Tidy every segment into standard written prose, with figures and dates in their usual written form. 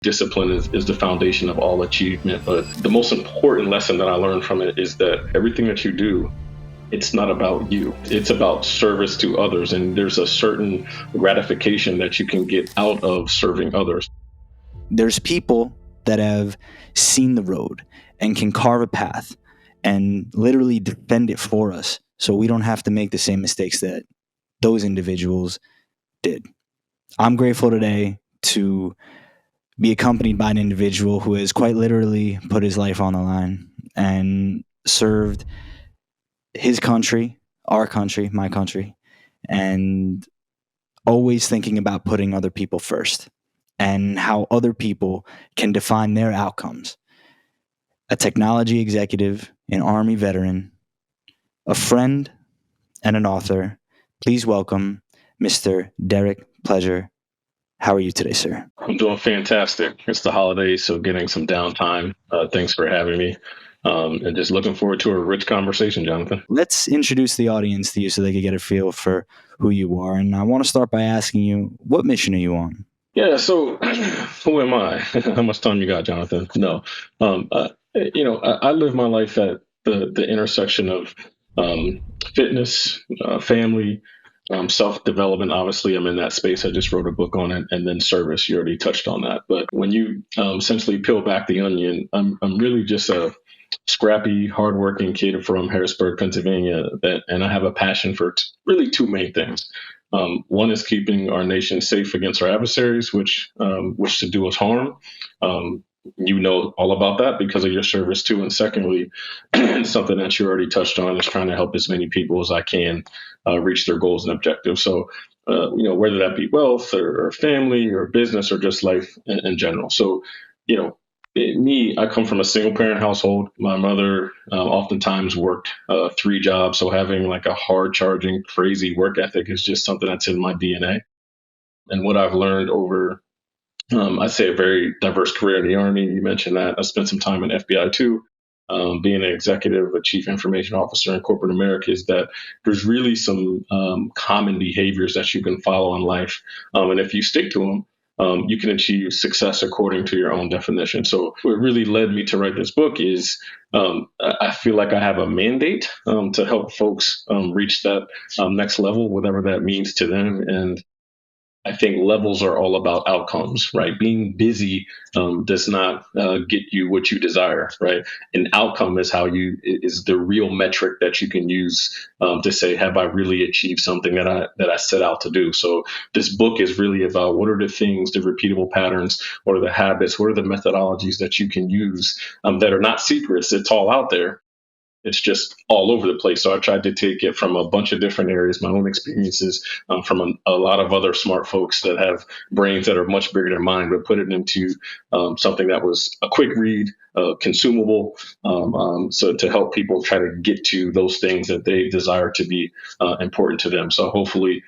Discipline is the foundation of all achievement. But the most important lesson that I learned from it is that everything that you do, it's not about you. It's about service to others. And there's a certain gratification that you can get out of serving others. There's people that have seen the road and can carve a path and literally defend it for us so we don't have to make the same mistakes that those individuals did. I'm grateful today to be accompanied by an individual who has quite literally put his life on the line and served his country, our country, my country, and always thinking about putting other people first and how other people can define their outcomes. A technology executive, an Army veteran, a friend, and an author. Please welcome Mr. Derrick Pledger. How are you today, sir? I'm doing fantastic. It's the holidays, so getting some downtime. Thanks for having me. And just looking forward to a rich conversation, Jonathan. Let's introduce the audience to you so they can get a feel for who you are. And I want to start by asking you, what mission are you on? Yeah, so who am I? How much time you got, Jonathan? No. I live my life at the intersection of fitness, family, self-development. Obviously, I'm in that space. I just wrote a book on it, and then service. You already touched on that. But when you essentially peel back the onion, I'm really just a scrappy, hardworking kid from Harrisburg, Pennsylvania, and I have a passion for really two main things. One is keeping our nation safe against our adversaries, which wish to do us harm. You know all about that because of your service too. And secondly, something that you already touched on is trying to help as many people as I can reach their goals and objectives. So, whether that be wealth or family or business or just life in general. So, I come from a single parent household. My mother oftentimes worked 3 jobs. So having like a hard charging, crazy work ethic is just something that's in my DNA. And what I've learned over, I'd say a very diverse career in the Army. You mentioned that. I spent some time in FBI too. Being an executive, a chief information officer in corporate America, is that there's really some common behaviors that you can follow in life. And if you stick to them, you can achieve success according to your own definition. So what really led me to write this book is I feel like I have a mandate to help folks reach that next level, whatever that means to them. And I think levels are all about outcomes, right? Being busy does not get you what you desire, right? An outcome is is the real metric that you can use to say, have I really achieved something that I set out to do? So this book is really about what are the things, the repeatable patterns, what are the habits, what are the methodologies that you can use that are not secrets. It's all out there. It's just all over the place. So I tried to take it from a bunch of different areas, my own experiences from a lot of other smart folks that have brains that are much bigger than mine, but put it into something that was a quick read, consumable, so to help people try to get to those things that they desire to be important to them. So hopefully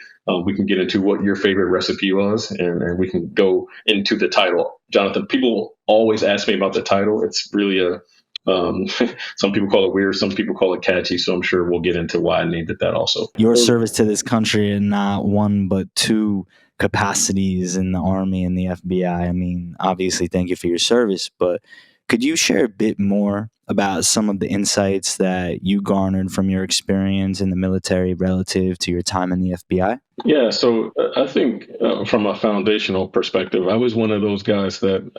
we can get into what your favorite recipe was, and we can go into the title. Jonathan, people always ask me about the title. It's really some people call it weird, some people call it catchy, so I'm sure we'll get into why I named it that also. Your service to this country in not one but 2 capacities in the Army and the FBI. I mean, obviously, thank you for your service, but could you share a bit more about some of the insights that you garnered from your experience in the military relative to your time in the FBI? Yeah, so I think from a foundational perspective, I was one of those guys that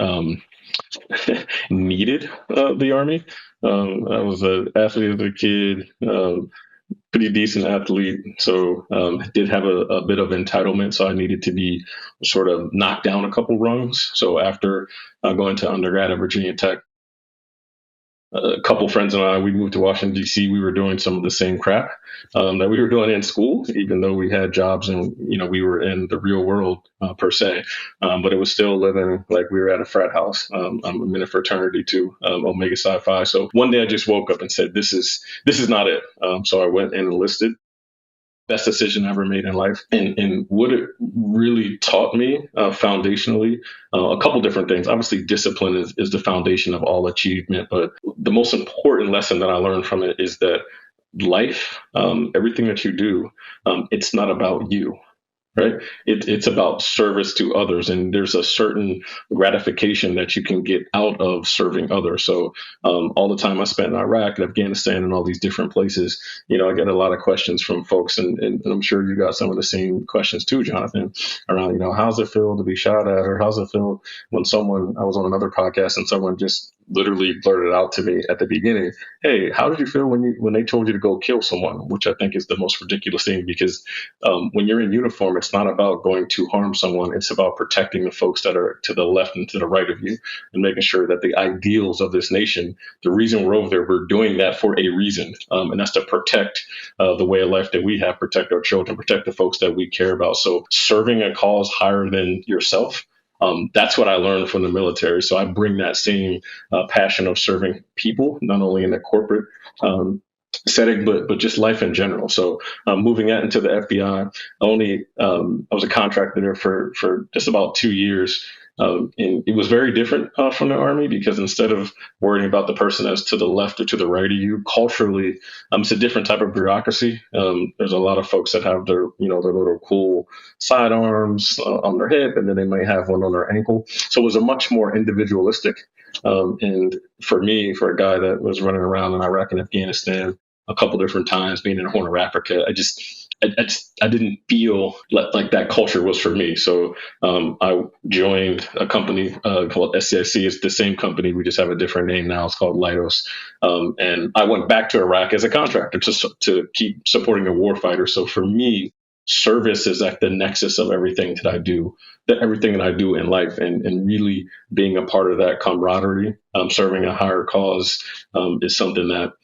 needed the Army. I was an athlete as a kid, pretty decent athlete. So did have a bit of entitlement. So I needed to be sort of knocked down a couple rungs. So after going to undergrad at Virginia Tech, a couple friends and I, we moved to Washington, D.C. We were doing some of the same crap that we were doing in school, even though we had jobs and, we were in the real world per se. But it was still living like we were at a frat house. I'm in a fraternity too, Omega Psi Phi. So one day I just woke up and said, this is not it. So I went and enlisted. Best decision I ever made in life. And what it really taught me foundationally, a couple different things. Obviously, discipline is the foundation of all achievement. But the most important lesson that I learned from it is that life, everything that you do, it's not about you. right? It's about service to others, and there's a certain gratification that you can get out of serving others. So all the time I spent in Iraq and Afghanistan and all these different places, I get a lot of questions from folks, and I'm sure you got some of the same questions too, Jonathan, around, how's it feel to be shot at, or how's it feel when someone, I was on another podcast and someone just literally blurted out to me at the beginning, hey, how did you feel when they told you to go kill someone? Which I think is the most ridiculous thing, because when you're in uniform, it's not about going to harm someone. It's about protecting the folks that are to the left and to the right of you, and making sure that the ideals of this nation, the reason we're over there, we're doing that for a reason. And that's to protect the way of life that we have, protect our children, protect the folks that we care about. So serving a cause higher than yourself, that's what I learned from the military. So I bring that same passion of serving people, not only in the corporate setting, but just life in general. So moving out into the FBI, I was a contractor there for just about 2 years. And it was very different from the Army, because instead of worrying about the person that's to the left or to the right of you, culturally, it's a different type of bureaucracy. There's a lot of folks that have their little cool sidearms on their hip, and then they might have one on their ankle. So it was a much more individualistic. And for me, for a guy that was running around in Iraq and Afghanistan a couple different times, being in the Horn of Africa, I didn't feel like that culture was for me. So I joined a company called SCIC. It's the same company. We just have a different name now. It's called Leidos. And I went back to Iraq as a contractor to keep supporting the warfighter. So for me, service is like the nexus of everything that I do, everything that I do in life, and really being a part of that camaraderie, serving a higher cause, is something that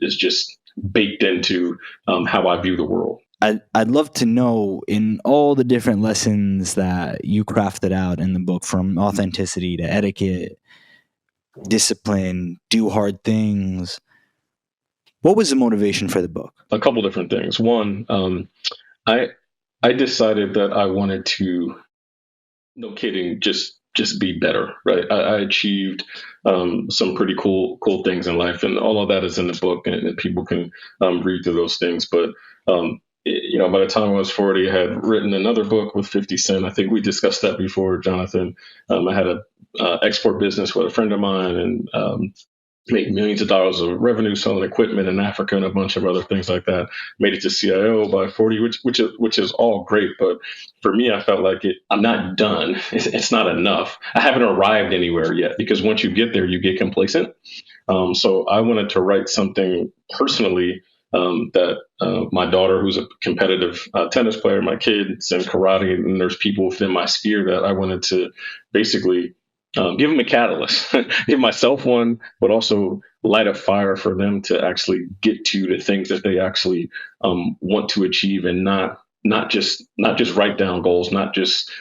is just baked into how I view the world. I'd love to know, in all the different lessons that you crafted out in the book, from authenticity to etiquette, discipline, do hard things, what was the motivation for the book? A couple different things. One, I decided that I wanted to, no kidding, just be better, right? I achieved some pretty cool things in life, and all of that is in the book, and people can read through those things. But by the time I was 40, I had written another book with 50 Cent. I think we discussed that before, Jonathan. I had a export business with a friend of mine, and made millions of dollars of revenue selling equipment in Africa and a bunch of other things like that. Made it to CIO by 40, which is all great. But for me, I felt like I'm not done. It's not enough. I haven't arrived anywhere yet, because once you get there, you get complacent. So I wanted to write something personally that my daughter, who's a competitive tennis player, my kids in karate, and there's people within my sphere that I wanted to basically give them a catalyst, give myself one, but also light a fire for them to actually get to the things that they actually want to achieve, and not just write down goals, not just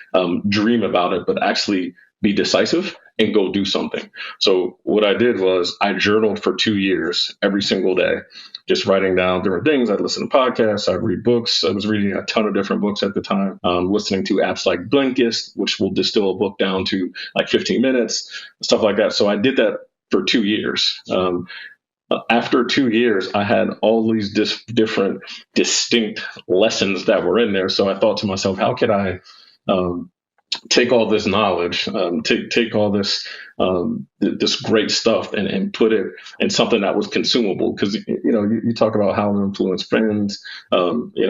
dream about it, but actually be decisive and go do something. So what I did was I journaled for 2 years, every single day, just writing down different things. I'd listen to podcasts, I'd read books. I was reading a ton of different books at the time, listening to apps like Blinkist, which will distill a book down to like 15 minutes, stuff like that. So I did that for 2 years. After 2 years, I had all these different distinct lessons that were in there. So I thought to myself, how could I take all this knowledge, take all this this great stuff, and put it in something that was consumable? Because you talk about how to influence friends, get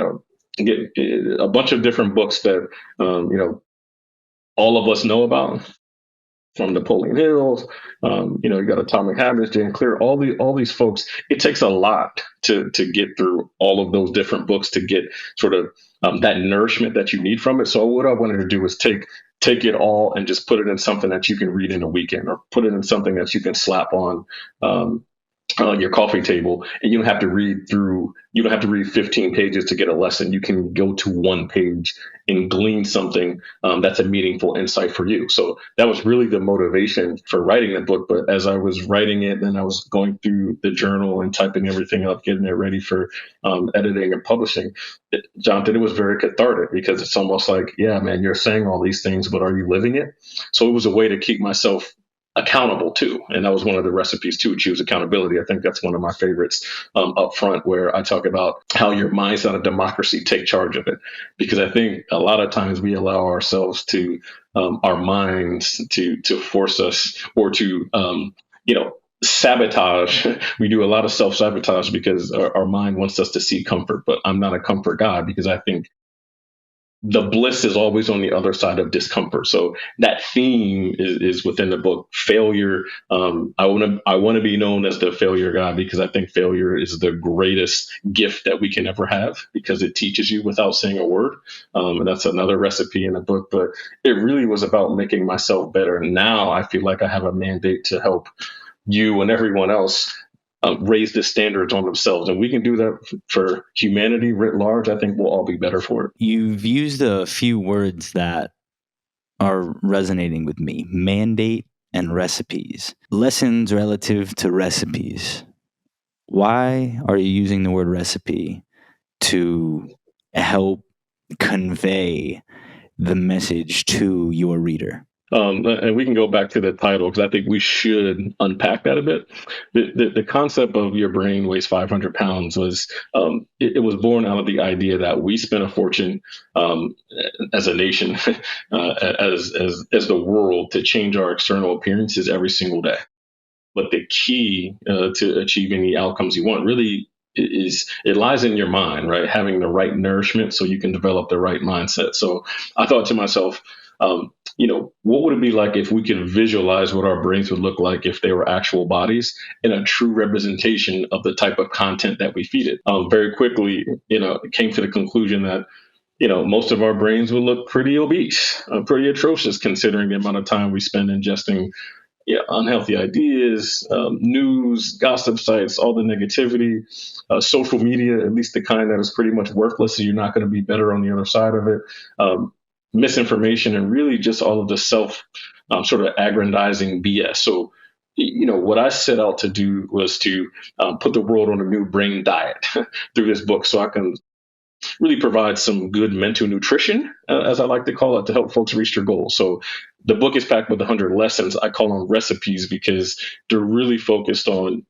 a bunch of different books that all of us know about, from Napoleon Hill, you got Atomic Habits, James Clear, all these folks. It takes a lot to get through all of those different books to get sort of that nourishment that you need from it. So what I wanted to do was take it all and just put it in something that you can read in a weekend, or put it in something that you can slap on your coffee table, and you don't have to read 15 pages to get a lesson. You can go to one page and glean something that's a meaningful insight for you. So that was really the motivation for writing the book. But as I was writing it, then I was going through the journal and typing everything up, getting it ready for editing and publishing. Jonathan, it was very cathartic, because it's almost like, yeah, man, you're saying all these things, but are you living it? So it was a way to keep myself accountable too. And that was one of the recipes too, choose accountability. I think that's one of my favorites up front, where I talk about how your mind's not a democracy, take charge of it. Because I think a lot of times we allow ourselves to, our minds to force us, or to, sabotage. We do a lot of self sabotage because our mind wants us to see comfort, but I'm not a comfort God, because I think the bliss is always on the other side of discomfort. So that theme is within the book. Failure. I want to be known as the failure guy, because I think failure is the greatest gift that we can ever have, because it teaches you without saying a word. And that's another recipe in the book. But it really was about making myself better. Now I feel like I have a mandate to help you and everyone else raise the standards on themselves. And we can do that for humanity writ large. I think we'll all be better for it. You've used a few words that are resonating with me: mandate and recipes. Lessons relative to recipes. Why are you using the word recipe to help convey the message to your reader? And we can go back to the title, because I think we should unpack that a bit. The concept of your brain weighs 500 pounds was, it was born out of the idea that we spend a fortune, as a nation, as the world, to change our external appearances every single day. But the key to achieving the outcomes you want really is, it lies in your mind, right? Having the right nourishment so you can develop the right mindset. So I thought to myself, what would it be like if we could visualize what our brains would look like if they were actual bodies, and a true representation of the type of content that we feed it? Very quickly, it came to the conclusion that, most of our brains would look pretty obese, pretty atrocious, considering the amount of time we spend ingesting unhealthy ideas, news, gossip sites, all the negativity, social media, at least the kind that is pretty much worthless, so you're not going to be better on the other side of it. Misinformation, and really just all of the self sort of aggrandizing BS. So, what I set out to do was to put the world on a new brain diet through this book, so I can really provide some good mental nutrition, as I like to call it, to help folks reach their goals. So the book is packed with 100 lessons. I call them recipes because they're really focused on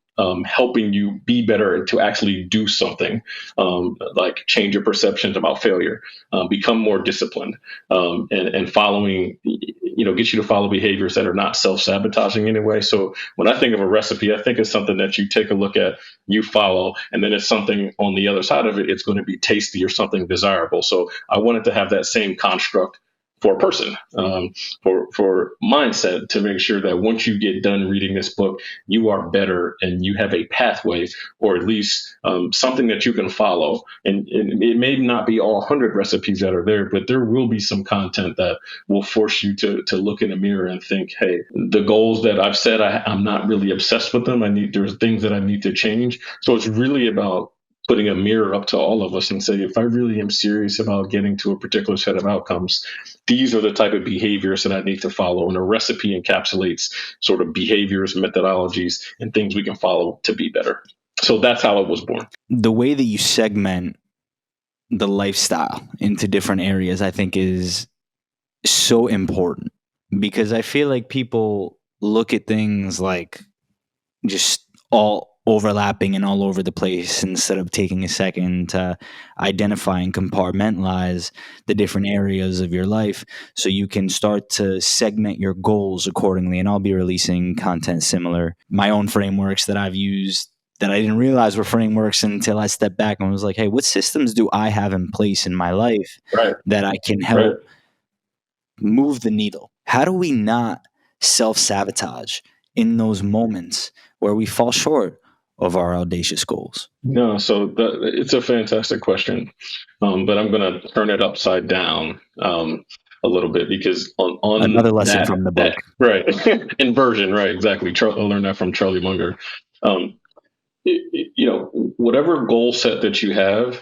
helping you be better and to actually do something, like change your perceptions about failure, become more disciplined, and following, get you to follow behaviors that are not self-sabotaging anyway. So when I think of a recipe, I think it's something that you take a look at, you follow, and then it's something on the other side of it, it's going to be tasty or something desirable. So I wanted to have that same construct for a person, for mindset, to make sure that once you get done reading this book, you are better and you have a pathway, or at least something that you can follow. And it may not be all 100 recipes that are there, but there will be some content that will force you to look in the mirror and think, hey, the goals that I've set, I'm not really obsessed with them. There's things that I need to change. So it's really about putting a mirror up to all of us and say, if I really am serious about getting to a particular set of outcomes, these are the type of behaviors that I need to follow. And a recipe encapsulates sort of behaviors, methodologies, and things we can follow to be better. So that's how it was born. The way that you segment the lifestyle into different areas, I think, is so important, because I feel like people look at things like just all overlapping and all over the place, instead of taking a second to identify and compartmentalize the different areas of your life, so you can start to segment your goals accordingly. And I'll be releasing content similar, my own frameworks that I've used that I didn't realize were frameworks until I stepped back and was like, hey, what systems do I have in place in my life that I can help move the needle? How do we not self-sabotage in those moments where we fall short of our audacious goals? No, so it's a fantastic question, but I'm going to turn it upside down a little bit, because on another lesson from the book, right? Inversion, right? Exactly. I learned that from Charlie Munger. Whatever goal set that you have,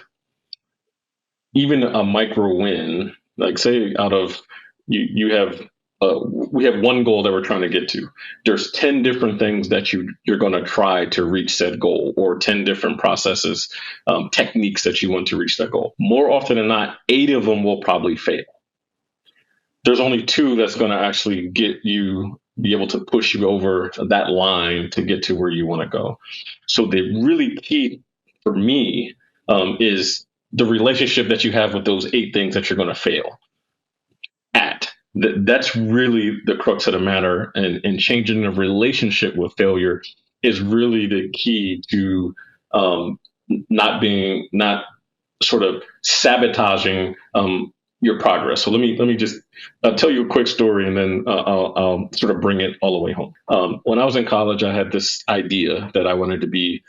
even a micro win, like say out of you have. We have one goal that we're trying to get to. There's 10 different things that you're going to try to reach said goal, or 10 different processes, techniques that you want to reach that goal. More often than not, 8 of them will probably fail. There's only 2 that's going to actually get you be able to push you over that line to get to where you want to go. So the really key for me is the relationship that you have with those 8 things that you're going to fail at. That's really the crux of the matter, and changing the relationship with failure is really the key to not sort of sabotaging your progress. So let me just tell you a quick story, and then I'll sort of bring it all the way home. When I was in college, I had this idea that I wanted to be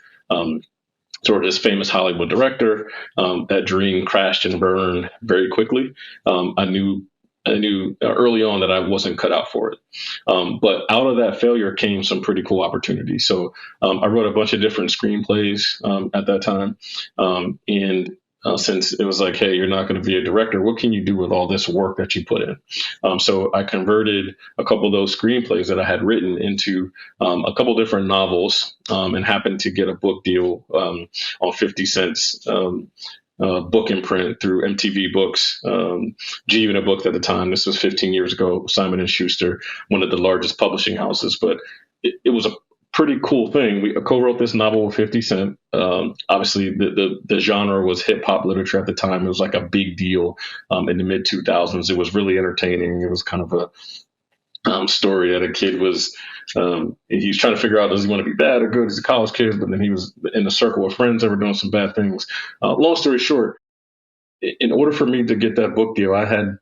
sort of this famous Hollywood director. That dream crashed and burned very quickly. I knew early on that I wasn't cut out for it. But out of that failure came some pretty cool opportunities. So I wrote a bunch of different screenplays at that time. And since it was like, hey, you're not going to be a director, what can you do with all this work that you put in? So I converted a couple of those screenplays that I had written into a couple different novels, and happened to get a book deal on 50 Cent's book imprint through MTV Books, G Unit Books at the time. This was 15 years ago. Simon and Schuster, one of the largest publishing houses, but it was a pretty cool thing. We co-wrote this novel with 50 Cent. Obviously, the genre was hip hop literature at the time. It was like a big deal in the mid 2000s. It was really entertaining. It was kind of a story that a kid was he was trying to figure out, does he want to be bad or good? He's a college kid, but then he was in a circle of friends that were doing some bad things. Long story short, in order for me to get that book deal, I had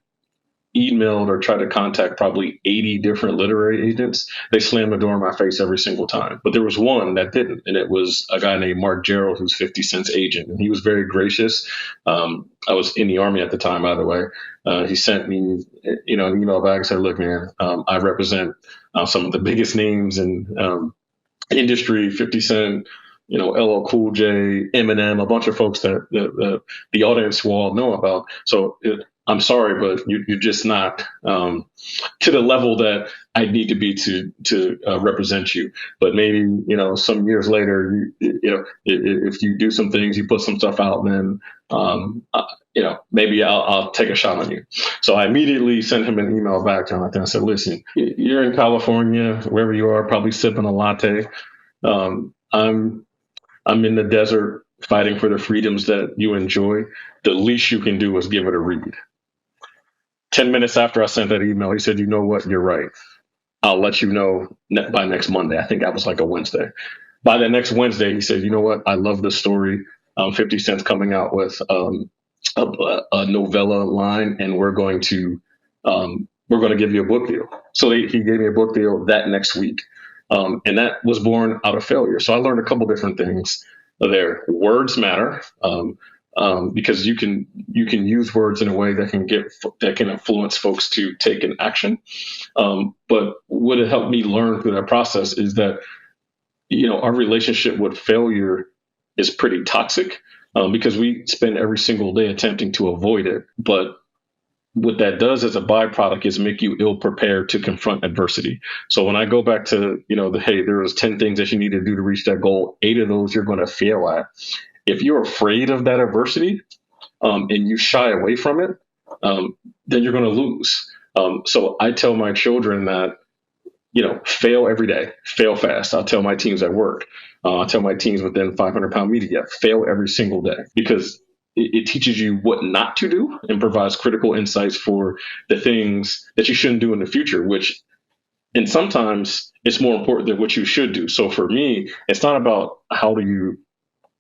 emailed or tried to contact probably 80 different literary agents. They slammed the door in my face every single time. But there was one that didn't, and it was a guy named Mark Gerald, who's 50 Cent's agent. And he was very gracious. I was in the Army at the time, by the way. He sent me, an email back and said, look, man, I represent some of the biggest names in industry, 50 Cent, LL Cool J, Eminem, a bunch of folks that the audience will all know about. So I'm sorry, but you're just not to the level that I need to be to represent you. But maybe some years later, if you do some things, you put some stuff out, then maybe I'll take a shot on you. So I immediately sent him an email back, Jonathan. I said, listen, you're in California, wherever you are, probably sipping a latte. I'm in the desert fighting for the freedoms that you enjoy. The least you can do is give it a read. 10 minutes after I sent that email, he said, you know what? You're right. I'll let you know by next Monday. I think that was like a Wednesday. By the next Wednesday, he said, you know what? I love this story. 50 Cent's coming out with a novella line, and we're going to give you a book deal. So he gave me a book deal that next week. And that was born out of failure. So I learned a couple different things there. Words matter. Because you can use words in a way that can influence folks to take an action. But what it helped me learn through that process is that our relationship with failure is pretty toxic, because we spend every single day attempting to avoid it. But what that does as a byproduct is make you ill prepared to confront adversity. So when I go back to hey, there was 10 things that you need to do to reach that goal, 8 of those you're going to fail at. If you're afraid of that adversity and you shy away from it, then you're going to lose. So I tell my children that, fail every day, fail fast. I'll tell my teams at work. I'll tell my teams within 500-pound media, fail every single day, because it teaches you what not to do and provides critical insights for the things that you shouldn't do in the future, and sometimes it's more important than what you should do. So for me, it's not about how do you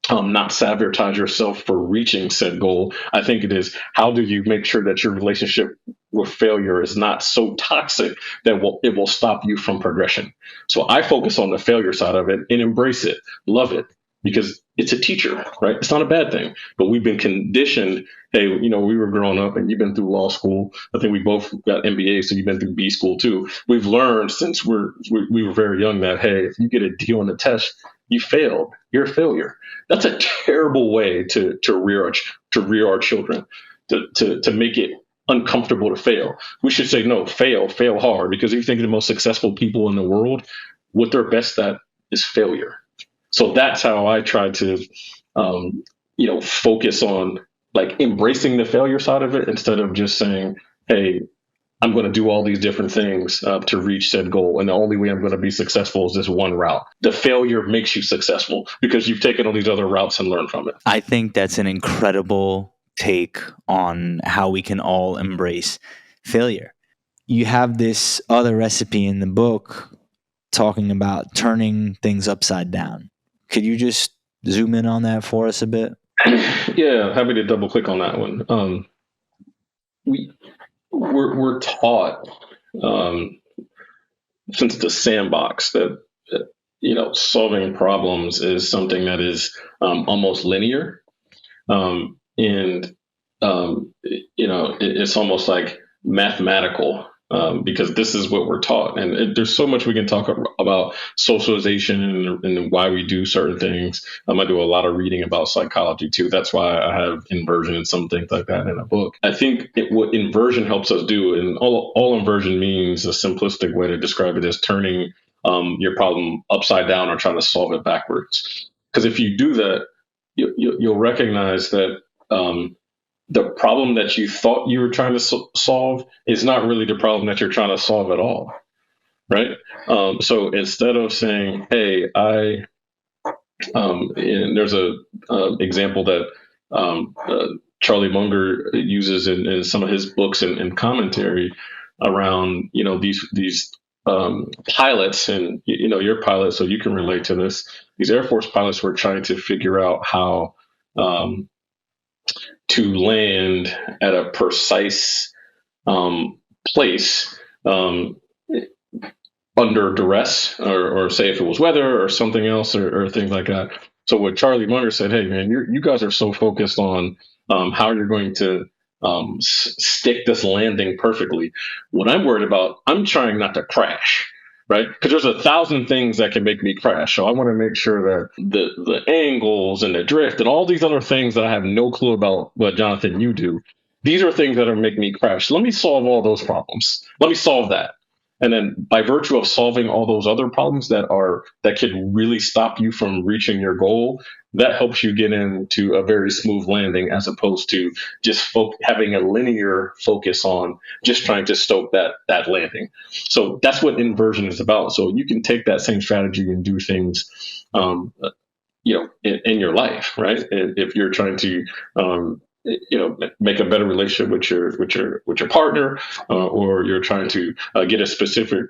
not sabotage yourself for reaching said goal. I think it is, how do you make sure that your relationship with failure is not so toxic that it will stop you from progression. So I focus on the failure side of it and embrace it, love it, because it's a teacher, right? It's not a bad thing, but we've been conditioned. Hey, we were growing up, and you've been through law school. I think we both got MBAs, so you've been through B school too. We've learned since we were very young that, hey, if you get a D on the test, you failed. You're a failure. That's a terrible way to rear our children, to make it uncomfortable to fail. We should say, no, fail hard, because if you think of the most successful people in the world, what they're best at is failure. So that's how I try to, focus on like embracing the failure side of it, instead of just saying, hey, I'm going to do all these different things to reach said goal. And the only way I'm going to be successful is this one route. The failure makes you successful because you've taken all these other routes and learned from it. I think that's an incredible take on how we can all embrace failure. You have this other recipe in the book talking about turning things upside down. Could you just zoom in on that for us a bit? Yeah, happy to double click on that one. We're taught since the sandbox that solving problems is something that is almost linear, and it's almost like mathematical. Because this is what we're taught, and there's so much we can talk about socialization and why we do certain things. I do a lot of reading about psychology too. That's why I have inversion and some things like that in a book. I think what inversion helps us do, and all inversion means, a simplistic way to describe it, is turning your problem upside down or trying to solve it backwards. Because if you do that, you'll recognize that the problem that you thought you were trying to solve is not really the problem that you're trying to solve at all, right? So instead of saying, "Hey, and there's a example that Charlie Munger uses in some of his books and commentary around, these pilots, and you're pilot, so you can relate to this. These Air Force pilots were trying to figure out how to land at a precise place under duress, or say if it was weather or something else, or things like that. So what Charlie Munger said, hey man, you guys are so focused on how you're going to stick this landing perfectly. What I'm worried about, I'm trying not to crash. Right? Because there's 1,000 things that can make me crash. So I want to make sure that the angles and the drift and all these other things that I have no clue about, what Jonathan, you do, these are things that are making me crash. Let me solve all those problems. Let me solve that. And then by virtue of solving all those other problems that could really stop you from reaching your goal, that helps you get into a very smooth landing, as opposed to just having a linear focus on just trying to stoke that landing. So that's what inversion is about. So you can take that same strategy and do things, in your life, right? And if you're trying to, make a better relationship with your partner, or you're trying to get a specific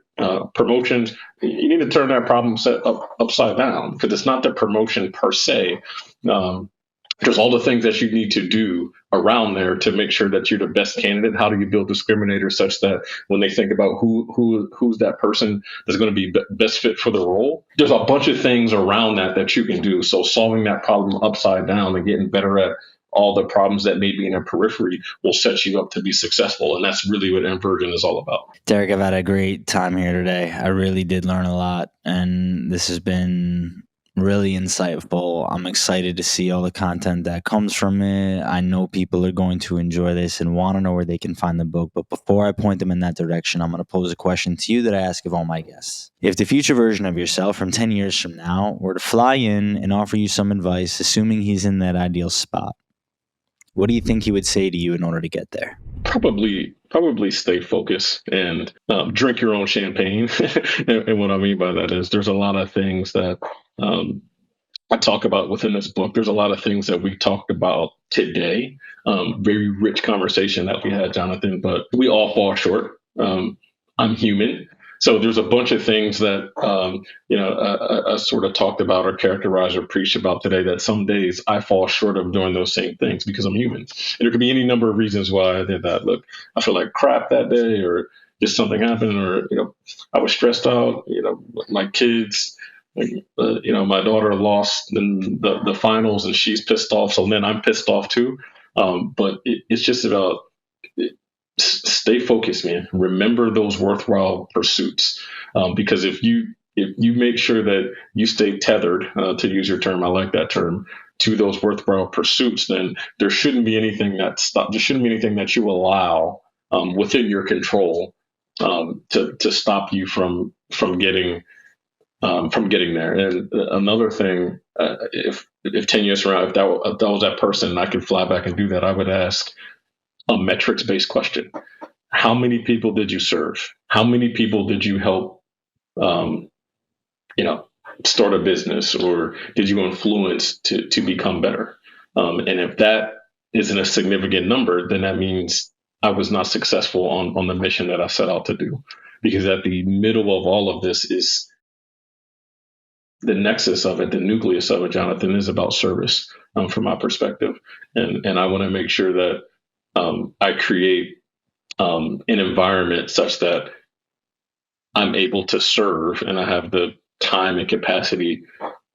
promotion, you need to turn that problem set upside down, because it's not the promotion per se. There's all the things that you need to do around there to make sure that you're the best candidate. How do you build discriminators such that when they think about who's that person that's going to be best fit for the role, there's a bunch of things around that you can do. So solving that problem upside down and getting better at all the problems that may be in a periphery will set you up to be successful. And that's really what inversion is all about. Derrick, I've had a great time here today. I really did learn a lot, and this has been really insightful. I'm excited to see all the content that comes from it. I know people are going to enjoy this and want to know where they can find the book. But before I point them in that direction, I'm going to pose a question to you that I ask of all my guests. If the future version of yourself from 10 years from now were to fly in and offer you some advice, assuming he's in that ideal spot, what do you think he would say to you in order to get there? Probably stay focused and drink your own champagne. And what I mean by that is there's a lot of things that I talk about within this book. There's a lot of things that we talked about today. Very rich conversation that we had, Jonathan, but we all fall short. I'm human. So there's a bunch of things that, I sort of talked about or characterized or preached about today that some days I fall short of doing those same things because I'm human. And there could be any number of reasons why I did that. Look, I feel like crap that day, or just something happened, or, I was stressed out, my kids, my daughter lost the finals and she's pissed off. So then I'm pissed off too. But it's just about stay focused, man. Remember those worthwhile pursuits, because if you make sure that you stay tethered, to use your term, I like that term, to those worthwhile pursuits, then there shouldn't be anything that you allow within your control to stop you from getting there. And another thing, if 10 years from now, if that was that person and I could fly back and do that, I would ask a metrics-based question. how many people did you serve? How many people did you help, you know, start a business, or did you influence to become better? And if that isn't a significant number, then that means I was not successful on the mission that I set out to do. Because at the middle of all of this is the nexus of it, the nucleus of it, Jonathan, is about service, from my perspective. And I want to make sure that I create an environment such that I'm able to serve and I have the time and capacity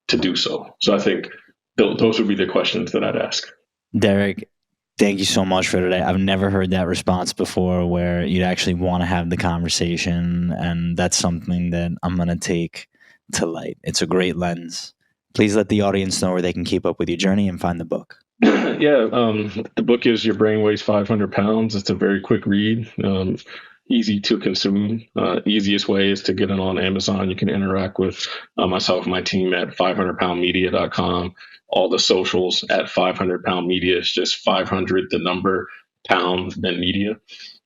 to do so. So I think those would be the questions that I'd ask. Derrick, thank you so much for today. I've never heard that response before where you'd actually want to have the conversation. And that's something that I'm going to take to light. It's a great lens. Please let the audience know where they can keep up with your journey and find the book. Yeah, the book is Your Brain Weighs 500 Pounds. It's a very quick read, easy to consume. Easiest way is to get it on Amazon. You can interact with myself and my team at 500poundmedia.com. All the socials at 500poundmedia. It's just 500, the number, pound, then media.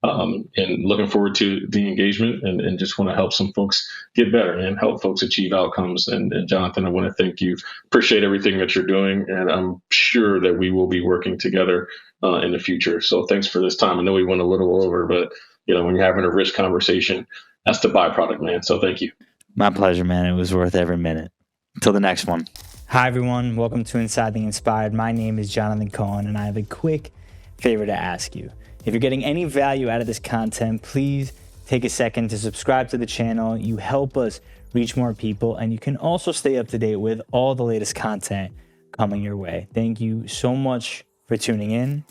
And looking forward to the engagement, and just want to help some folks get better and help folks achieve outcomes. And Jonathan, I want to thank you. Appreciate everything that you're doing. And I'm sure that we will be working together in the future. So thanks for this time. I know we went a little over, but when you're having a rich conversation, that's the byproduct, man. So thank you. My pleasure, man. It was worth every minute. Until the next one. Hi, everyone. Welcome to Inside the Inspired. My name is Jonathan Cohen, and I have a quick favor to ask you. If you're getting any value out of this content, please take a second to subscribe to the channel. You help us reach more people, and you can also stay up to date with all the latest content coming your way. Thank you so much for tuning in.